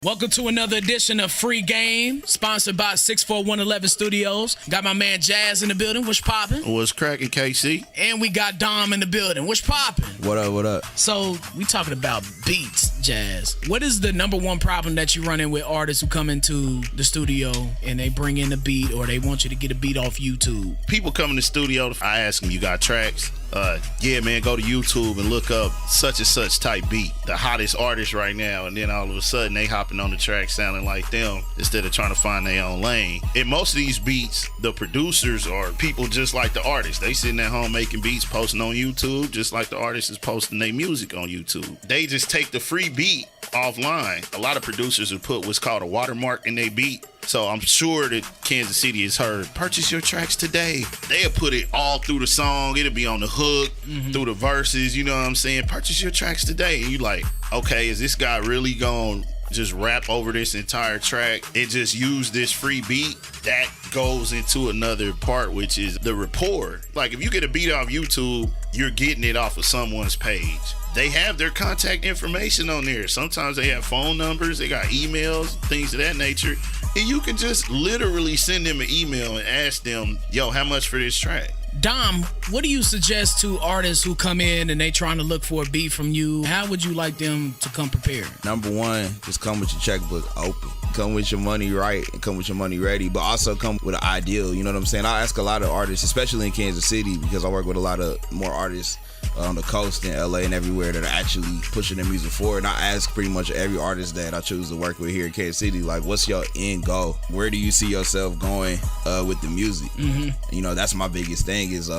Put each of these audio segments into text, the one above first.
Welcome to another edition of Free Game, sponsored by 64111 Studios. Got my man Jazz in the building. What's poppin'? What's cracking, KC? And we got Dom in the building. What's poppin'? What up, what up? So, we talking about beats, Jazz. What is the number one problem that you run in with artists who come into the studio and they bring in a beat or they want you to get a beat off YouTube? People come in the studio, I ask them, you got tracks? Yeah, man, go to YouTube and look up such and such type beat, the hottest artist right now, and then all of a sudden they hopping on the track sounding like them instead of trying to find their own lane. In most of these beats, the producers are people just like the artists. They sitting at home making beats, posting on YouTube, just like the artist is posting their music on YouTube. They just take the free beat offline. A lot of producers will put what's called a watermark in their beat. So I'm sure that Kansas City has heard, purchase your tracks today. They'll put it all through the song. It'll be on the hook, through the verses, you know what I'm saying? Purchase your tracks today. And you like, okay, is this guy really gonna just rap over this entire track and just use this free beat? That goes into another part, which is the rapport. Like if you get a beat off YouTube, you're getting it off of someone's page. They have their contact information on there. Sometimes they have phone numbers, they got emails, things of that nature. And you can just literally send them an email and ask them, yo, how much for this track? Dom, what do you suggest to artists who come in and they trying to look for a beat from you? How would you like them to come prepared? Number one, just come with your checkbook open. Come with your money right and come with your money ready, but also come with an ideal. You know what I'm saying? I ask a lot of artists, especially in Kansas City, because I work with a lot of more artists on the coast in LA and everywhere that are actually pushing their music forward. And I ask pretty much every artist that I choose to work with here in Kansas City, like, what's your end goal? Where do you see yourself going with the music? You know, that's my biggest thing is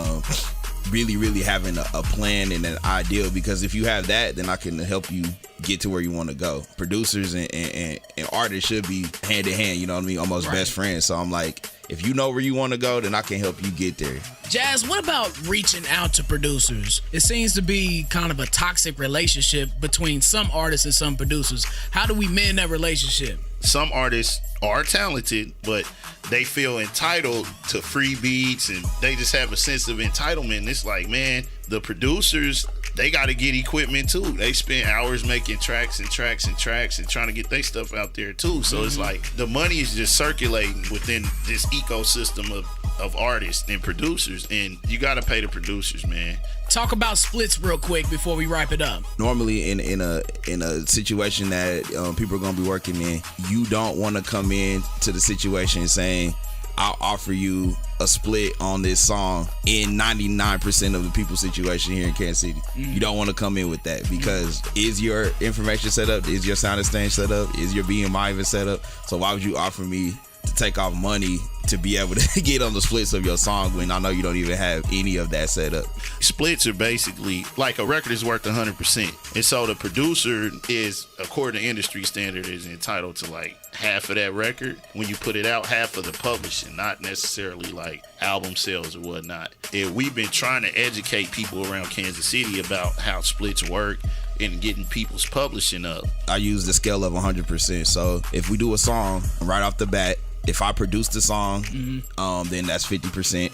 really having a plan and an ideal, because if you have that, then I can help you get to where you want to go. Producers and artists should be hand in hand, you know what I mean? Almost best friends. So I'm like, if you know where you want to go, then I can help you get there. Jazz, what about reaching out to producers? It seems to be kind of a toxic relationship between some artists and some producers. How do we mend that relationship? Some artists are talented, but they feel entitled to free beats and they just have a sense of entitlement. And it's like, man, the producers, they got to get equipment too. They spend hours making tracks and tracks and tracks and trying to get their stuff out there too. So it's like the money is just circulating within this ecosystem of artists and producers, and you got to pay the producers, man. Talk about splits real quick before we wrap it up. Normally in a situation that people are going to be working in, you don't want to come in to the situation saying, I'll offer you a split on this song in 99% of the people's situation here in Kansas City. You don't want to come in with that, because is your information set up? Is your sound exchange set up? Is your BMI even set up? So why would you offer me to take off money to be able to get on the splits of your song when I know you don't even have any of that set up? Splits are basically like a record is worth 100%. And so the producer is, according to industry standard, is entitled to like half of that record. When you put it out, half of the publishing, not necessarily like album sales or whatnot. And we've been trying to educate people around Kansas City about how splits work and getting people's publishing up. I use the scale of 100%. So if we do a song right off the bat, if I produce the song, then that's 50%.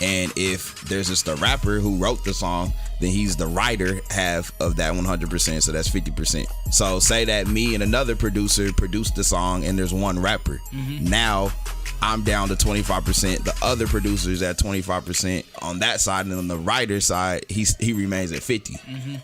And if there's just a rapper who wrote the song, then he's the writer half of that 100%. So that's 50%. So say that me and another producer produced the song and there's one rapper. Now I'm down to 25%. The other producer's at 25% on that side, and on the writer side, he remains at 50.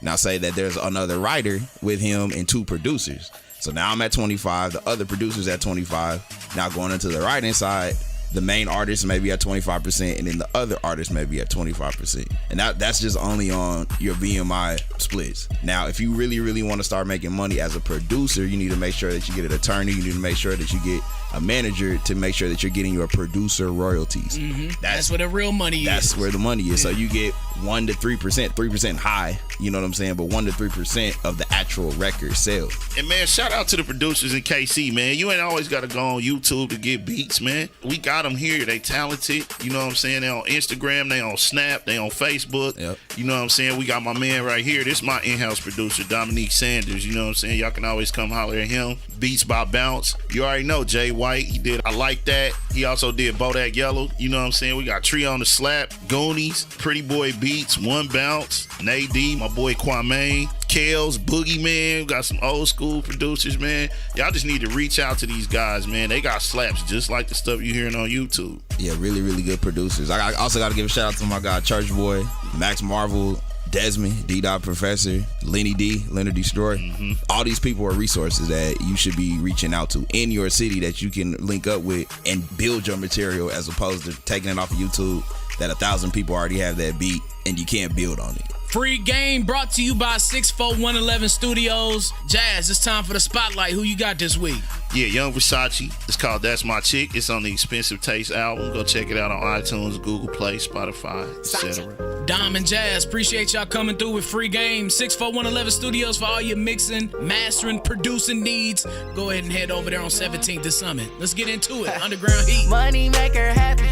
Now say that there's another writer with him and two producers. So now I'm at 25, the other producer's at 25. Now going into the writing side, the main artist may be at 25%, and then the other artist may be at 25%. And that's just only on your BMI splits. Now, if you really want to start making money as a producer, you need to make sure that you get an attorney. You need to make sure that you get a manager to make sure that you're getting your producer royalties. That's where the real money is. That's where the money is. So you get 1 to 3%, 3% high, you know what I'm saying? But 1 to 3% of the actual record sales. And man, shout out to the producers in KC, man. You ain't always got to go on YouTube to get beats, man. We got them here. They talented. You know what I'm saying? They on Instagram, they on Snap, they on Facebook. Yep. You know what I'm saying? We got my man right here. This is my in-house producer, Dominique Sanders. You know what I'm saying? Y'all can always come holler at him. Beats by Bounce. You already know Jay White. He did I Like That. He also did Bodak Yellow. You know what I'm saying? We got Tree on the Slap, Goonies, Pretty Boy Beats, One Bounce, Nadie, my boy Kwame, Kels, Boogeyman, got some old school producers, man. Y'all just need to reach out to these guys, man. They got slaps just like the stuff you hearing on YouTube. Yeah, really, really good producers. I also got to give a shout out to my guy Church Boy, Max Marvel, Desmond, D-Dot Professor, Lenny D, Leonard Destroy. All these people are resources that you should be reaching out to in your city that you can link up with and build your material, as opposed to taking it off of YouTube that 1,000 people already have that beat and you can't build on it. Free Game brought to you by 64111 Studios. Jazz, it's time for the spotlight. Who you got this week? Yeah, Young Versace. It's called That's My Chick. It's on the Expensive Taste album. Go check it out on iTunes, Google Play, Spotify, etc. Dom and Jazz, appreciate y'all coming through with Free Game. 64111 Studios for all your mixing, mastering, producing needs. Go ahead and head over there on 17th to Summit. Let's get into it. Underground Heat. Money make her happy.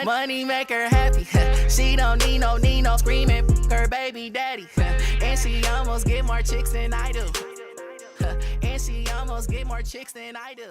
Money make her happy. She don't need no screaming her baby daddy. And she almost get more chicks than I do. And she almost get more chicks than I do.